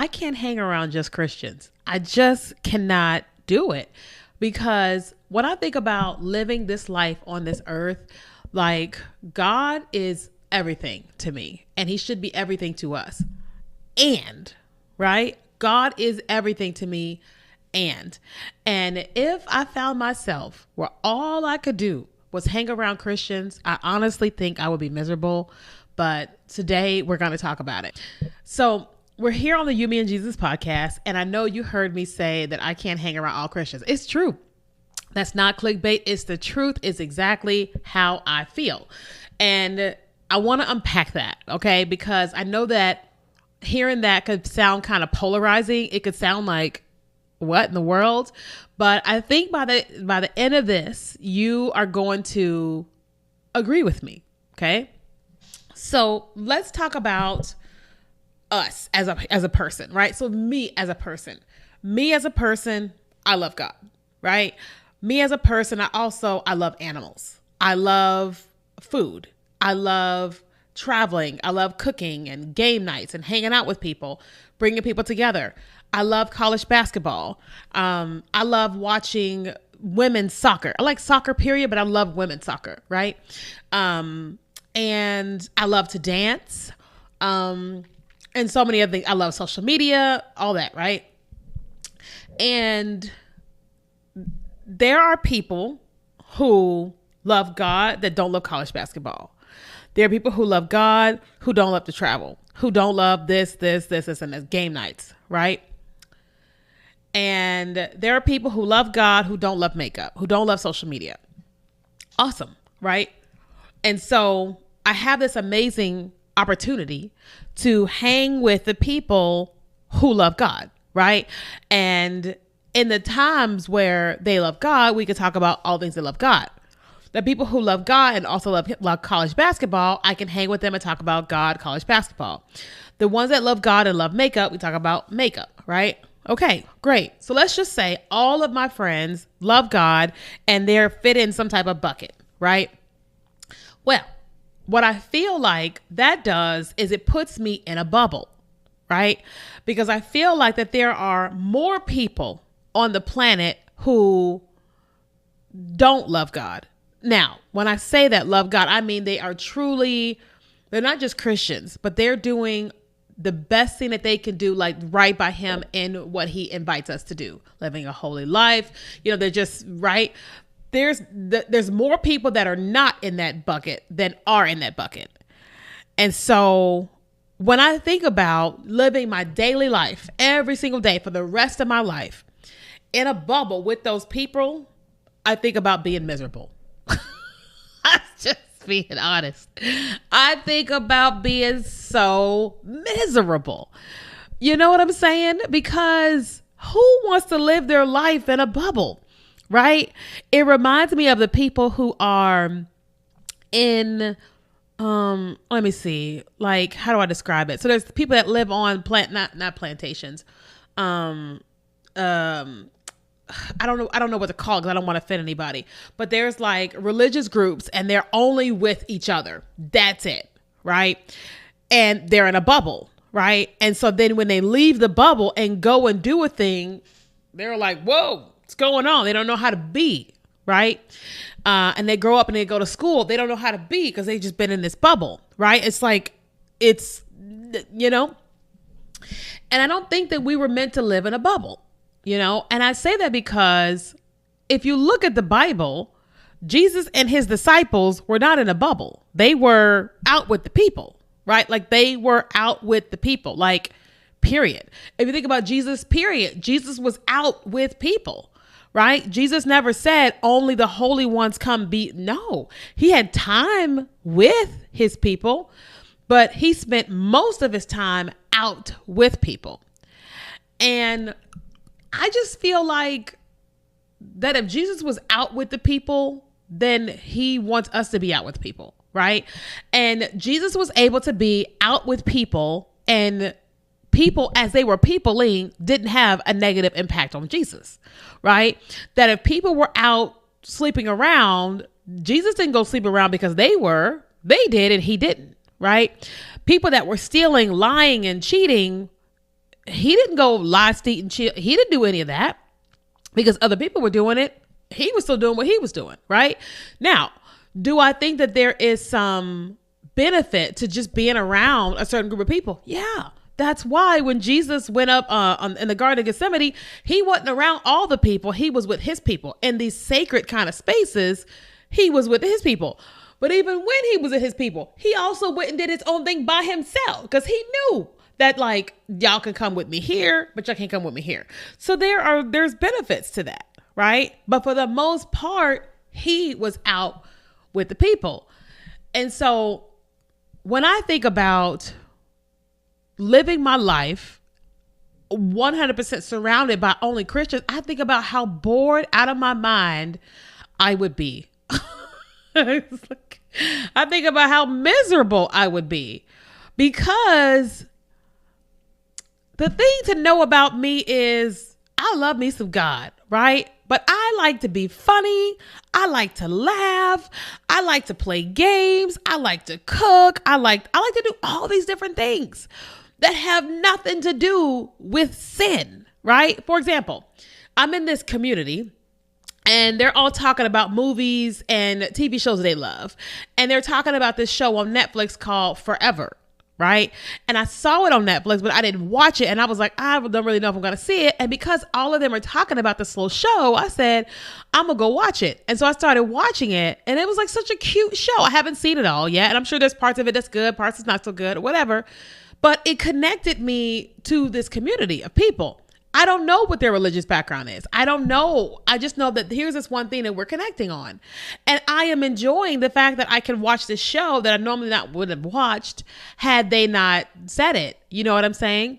I can't hang around just Christians. I just cannot do it, because when I think about living this life on this earth, like, God is everything to me, and he should be everything to us. And, right? God is everything to me. And if I found myself where all I could do was hang around Christians, I honestly think I would be miserable. But today we're going to talk about it. So we're here on the You, Me, and Jesus podcast. And I know you heard me say that I can't hang around all Christians. It's true. That's not clickbait. It's the truth. It's exactly how I feel. And I want to unpack that, okay? Because I know that hearing that could sound kind of polarizing. It could sound like, what in the world? But I think by the end of this, you are going to agree with me, okay? So let's talk about us as a person, right? So me as a person, I love God, right? Me as a person, I love animals. I love food. I love traveling. I love cooking and game nights and hanging out with people, bringing people together. I love college basketball. I love watching women's soccer. I like soccer, period, but I love women's soccer, right? And I love to dance. And so many other things. I love social media, all that, right? And there are people who love God that don't love college basketball. There are people who love God who don't love to travel, who don't love this, and this game nights, right? And there are people who love God who don't love makeup, who don't love social media. Awesome, right? And so I have this amazing opportunity to hang with the people who love God, right? And in the times where they love God, we could talk about all things that love God. The people who love God and also love college basketball, I can hang with them and talk about God, college basketball. The ones that love God and love makeup, we talk about makeup, right? Okay, great. So let's just say all of my friends love God and they're fit in some type of bucket, right? Well, what I feel like that does is it puts me in a bubble, right? Because I feel like that there are more people on the planet who don't love God. Now, when I say that love God, I mean they're not just Christians, but they're doing the best thing that they can do, like right by him in what he invites us to do, living a holy life. They're just right. There's more people that are not in that bucket than are in that bucket. And so when I think about living my daily life every single day for the rest of my life in a bubble with those people, I think about being miserable. I'm just being honest. I think about being so miserable. You know what I'm saying? Because who wants to live their life in a bubble, right? It reminds me of the people who are in, let me see, like, how do I describe it? So there's people that live on not plantations. I don't know what to call it because I don't want to offend anybody, but there's like religious groups and they're only with each other. That's it. Right. And they're in a bubble. Right. And so then when they leave the bubble and go and do a thing, they're like, whoa, what's going on? They don't know how to be. Right. And they grow up and they go to school. They don't know how to be because they've just been in this bubble. Right. It's like, and I don't think that we were meant to live in a bubble. And I say that because if you look at the Bible, Jesus and his disciples were not in a bubble. They were out with the people, right? Like they were out with the people, like, period. If you think about Jesus, period, Jesus was out with people, right? Jesus never said only the holy ones come be. No, he had time with his people, but he spent most of his time out with people. And I just feel like that if Jesus was out with the people, then he wants us to be out with people, right? And Jesus was able to be out with people, and people, as they were peopling, didn't have a negative impact on Jesus, right? That if people were out sleeping around, Jesus didn't go sleep around because they did and he didn't, right? People that were stealing, lying, and cheating, he didn't go lie, steal, and chill. He didn't do any of that because other people were doing it. He was still doing what he was doing, right? Now, do I think that there is some benefit to just being around a certain group of people? Yeah. That's why when Jesus went up in the Garden of Gethsemane, he wasn't around all the people. He was with his people. In these sacred kind of spaces, he was with his people. But even when he was with his people, he also went and did his own thing by himself because he knew that, like, y'all can come with me here, but y'all can't come with me here. So there's benefits to that, right? But for the most part, he was out with the people. And so when I think about living my life 100% surrounded by only Christians, I think about how bored out of my mind I would be. I think about how miserable I would be, because the thing to know about me is I love me some God, right? But I like to be funny. I like to laugh. I like to play games. I like to cook. I like to do all these different things that have nothing to do with sin, right? For example, I'm in this community and they're all talking about movies and TV shows they love. And they're talking about this show on Netflix called Forever, right? And I saw it on Netflix, but I didn't watch it. And I was like, I don't really know if I'm going to see it. And because all of them are talking about this little show, I said, I'm going to go watch it. And so I started watching it, and it was like such a cute show. I haven't seen it all yet. And I'm sure there's parts of it that's good, parts that's not so good, or whatever. But it connected me to this community of people. I don't know what their religious background is. I don't know. I just know that here's this one thing that we're connecting on. And I am enjoying the fact that I can watch this show that I normally would have watched had they not said it. You know what I'm saying?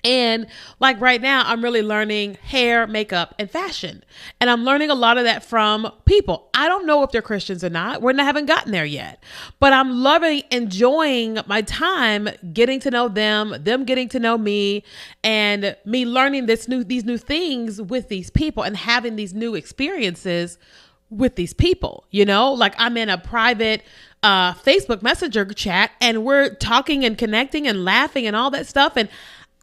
And like right now, I'm really learning hair, makeup, and fashion. And I'm learning a lot of that from people. I don't know if they're Christians or not. We haven't gotten there yet. But I'm enjoying my time getting to know them getting to know me, and me learning these new things with these people and having these new experiences with these people. You know, like I'm in a private Facebook Messenger chat, and we're talking and connecting and laughing and all that stuff. And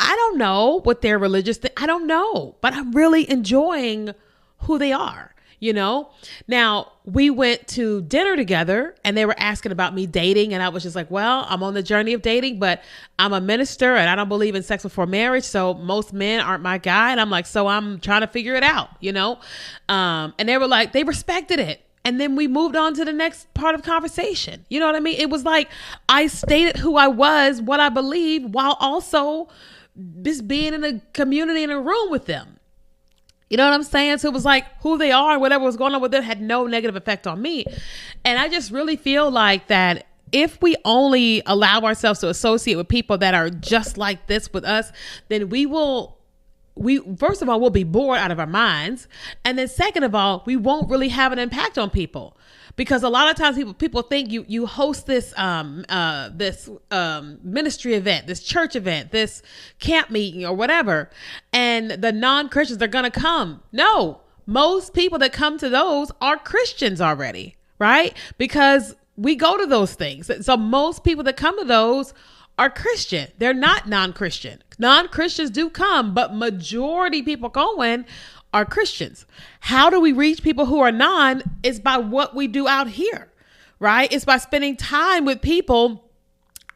I don't know what their religious I don't know, but I'm really enjoying who they are, you know? Now, we went to dinner together and they were asking about me dating. And I was just like, well, I'm on the journey of dating, but I'm a minister and I don't believe in sex before marriage. So most men aren't my guy. And I'm like, so I'm trying to figure it out, you know? And they were like, they respected it. And then we moved on to the next part of conversation. You know what I mean? It was like I stated who I was, what I believe, while also just being in a community, in a room with them. You know what I'm saying? So it was like who they are and whatever was going on with them had no negative effect on me. And I just really feel like that if we only allow ourselves to associate with people that are just like this with us, then first of all, we'll be bored out of our minds. And then second of all, we won't really have an impact on people. Because a lot of times people think you host this ministry event, this church event, this camp meeting or whatever, and the non-Christians are going to come. No, most people that come to those are Christians already, right? Because we go to those things. So most people that come to those are Christian. They're not non-Christian. Non-Christians do come, but majority people going are Christians. How do we reach people who are non? It's by what we do out here, right? It's by spending time with people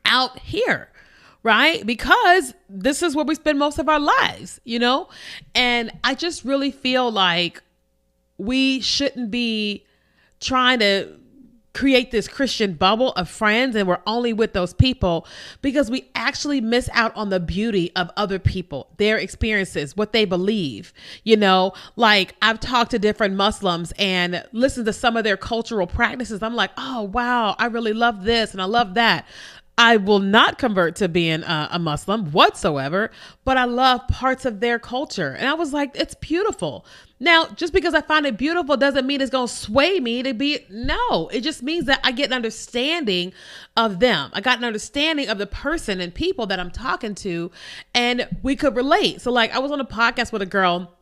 out here, right? Because this is where we spend most of our lives, you know? And I just really feel like we shouldn't be trying to create this Christian bubble of friends and we're only with those people, because we actually miss out on the beauty of other people, their experiences, what they believe. You know, like I've talked to different Muslims and listened to some of their cultural practices. I'm like, oh, wow, I really love this and I love that. I will not convert to being a Muslim whatsoever, but I love parts of their culture. And I was like, it's beautiful. Now, just because I find it beautiful doesn't mean it's going to sway me to be. No, it just means that I get an understanding of them. I got an understanding of the person and people that I'm talking to, and we could relate. So like I was on a podcast with a girl.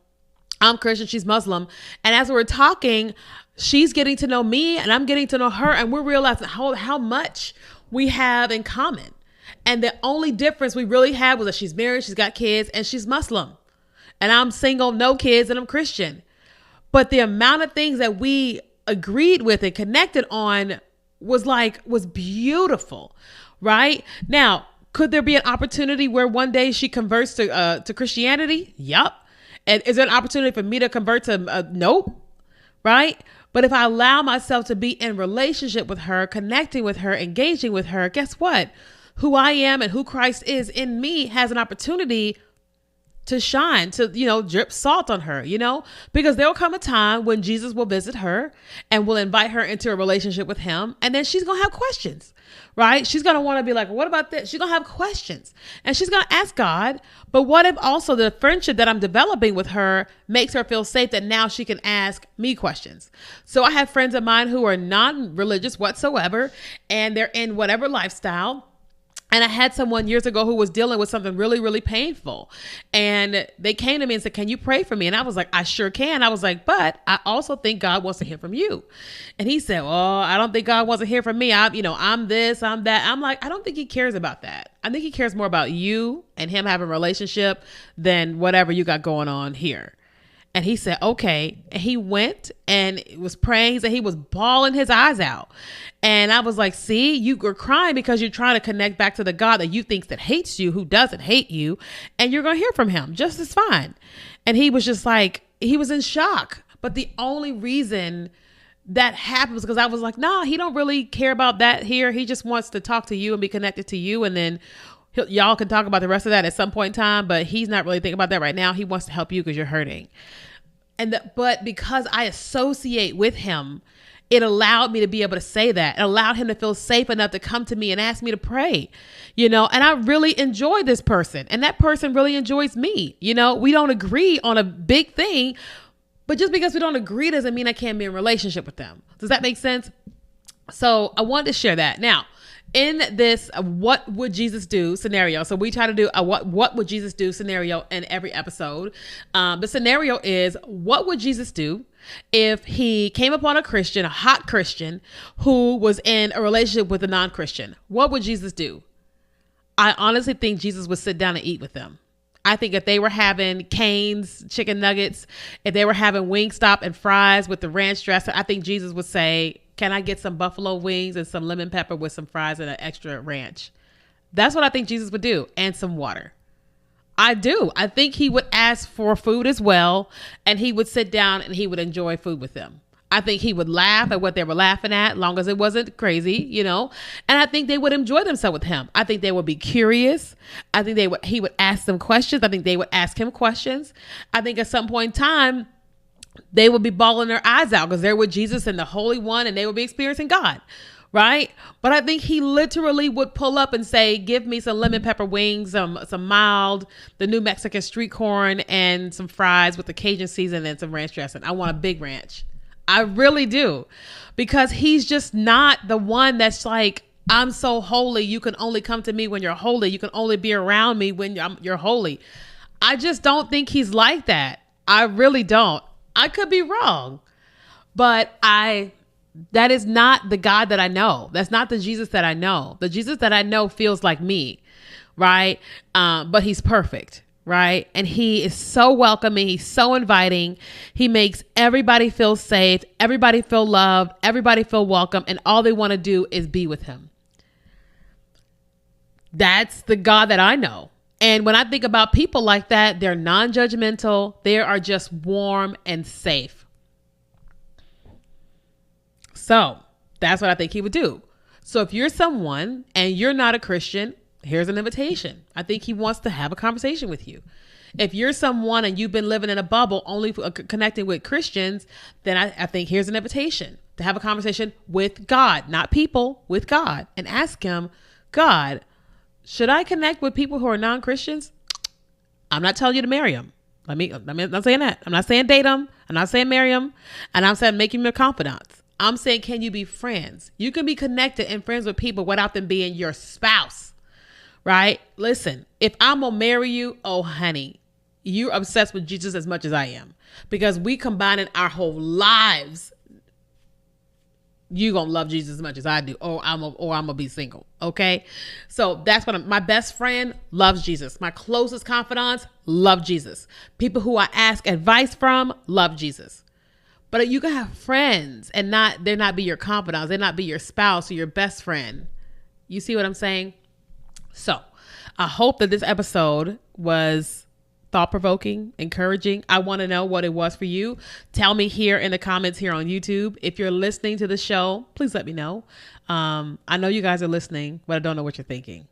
I'm Christian, she's Muslim. And as we were talking, she's getting to know me and I'm getting to know her. And we're realizing how much we have in common. And the only difference we really had was that she's married, she's got kids, and she's Muslim. And I'm single, no kids, and I'm Christian. But the amount of things that we agreed with and connected on was beautiful, right? Now, could there be an opportunity where one day she converts to Christianity? Yup. And is there an opportunity for me to convert to nope, right? But if I allow myself to be in relationship with her, connecting with her, engaging with her, guess what? Who I am and who Christ is in me has an opportunity to shine, to, drip salt on her, because there will come a time when Jesus will visit her and will invite her into a relationship with him. And then she's going to have questions, right? She's going to want to be like, what about this? She's going to have questions and she's going to ask God. But what if also the friendship that I'm developing with her makes her feel safe that now she can ask me questions? So I have friends of mine who are non-religious whatsoever, and they're in whatever lifestyle. And I had someone years ago who was dealing with something really, really painful. And they came to me and said, can you pray for me? And I was like, I sure can. I was like, but I also think God wants to hear from you. And he said, well, I don't think God wants to hear from me. I'm this, I'm that. I'm like, I don't think he cares about that. I think he cares more about you and him having a relationship than whatever you got going on here. And he said, okay. And he went and was praying. He said he was bawling his eyes out. And I was like, see, you were crying because you're trying to connect back to the God that you think that hates you, who doesn't hate you. And you're going to hear from him just as fine. And he was just like, he was in shock. But the only reason that happened was because I was like, nah, he don't really care about that here. He just wants to talk to you and be connected to you. And then y'all can talk about the rest of that at some point in time, but he's not really thinking about that right now. He wants to help you because you're hurting. But because I associate with him, it allowed me to be able to say that. It allowed him to feel safe enough to come to me and ask me to pray, and I really enjoy this person, and that person really enjoys me. We don't agree on a big thing, but just because we don't agree doesn't mean I can't be in a relationship with them. Does that make sense? So I wanted to share that. Now, in this what would Jesus do scenario, so we try to do a what would Jesus do scenario in every episode. The scenario is, what would Jesus do if he came upon a Christian, a hot Christian, who was in a relationship with a non-Christian? What would Jesus do? I honestly think Jesus would sit down and eat with them. I think if they were having Cane's chicken nuggets, if they were having Wingstop and fries with the ranch dressing, I think Jesus would say, can I get some buffalo wings and some lemon pepper with some fries and an extra ranch? That's what I think Jesus would do, and some water. I do. I think he would ask for food as well, and he would sit down and he would enjoy food with them. I think he would laugh at what they were laughing at, long as it wasn't crazy, and I think they would enjoy themselves with him. I think they would be curious. I think he would ask them questions. I think they would ask him questions. I think at some point in time, they would be bawling their eyes out because they're with Jesus and the Holy One, and they would be experiencing God, right? But I think he literally would pull up and say, give me some lemon pepper wings, some mild, the New Mexican street corn, and some fries with the Cajun seasoning and some ranch dressing. I want a big ranch. I really do, because he's just not the one that's like, I'm so holy. You can only come to me when you're holy. You can only be around me when you're holy. I just don't think he's like that. I really don't. I could be wrong, but that is not the God that I know. That's not the Jesus that I know. The Jesus that I know feels like me, right? But he's perfect, right? And he is so welcoming. He's so inviting. He makes everybody feel safe, everybody feel loved, everybody feel welcome, and all they want to do is be with him. That's the God that I know. And when I think about people like that, they're non-judgmental. They are just warm and safe. So that's what I think he would do. So if you're someone and you're not a Christian, here's an invitation. I think he wants to have a conversation with you. If you're someone and you've been living in a bubble only connecting with Christians, then I think here's an invitation to have a conversation with God, not people, with God, and ask him, God, should I connect with people who are non-Christians? I'm not telling you to marry them. I'm not saying that. I'm not saying date them. I'm not saying marry them. And I'm saying make them your confidants. I'm saying, can you be friends? You can be connected and friends with people without them being your spouse, right? Listen, if I'm going to marry you, oh, honey, you're obsessed with Jesus as much as I am, because we combining our whole lives you gonna love Jesus as much as I do, or I'm gonna be single. Okay. So that's what my best friend loves Jesus. My closest confidants love Jesus. People who I ask advice from love Jesus. But you can have friends and they're not be your confidants. They're not be your spouse or your best friend. You see what I'm saying? So I hope that this episode was thought-provoking, encouraging. I want to know what it was for you. Tell me here in the comments here on YouTube. If you're listening to the show, please let me know. I know you guys are listening, but I don't know what you're thinking.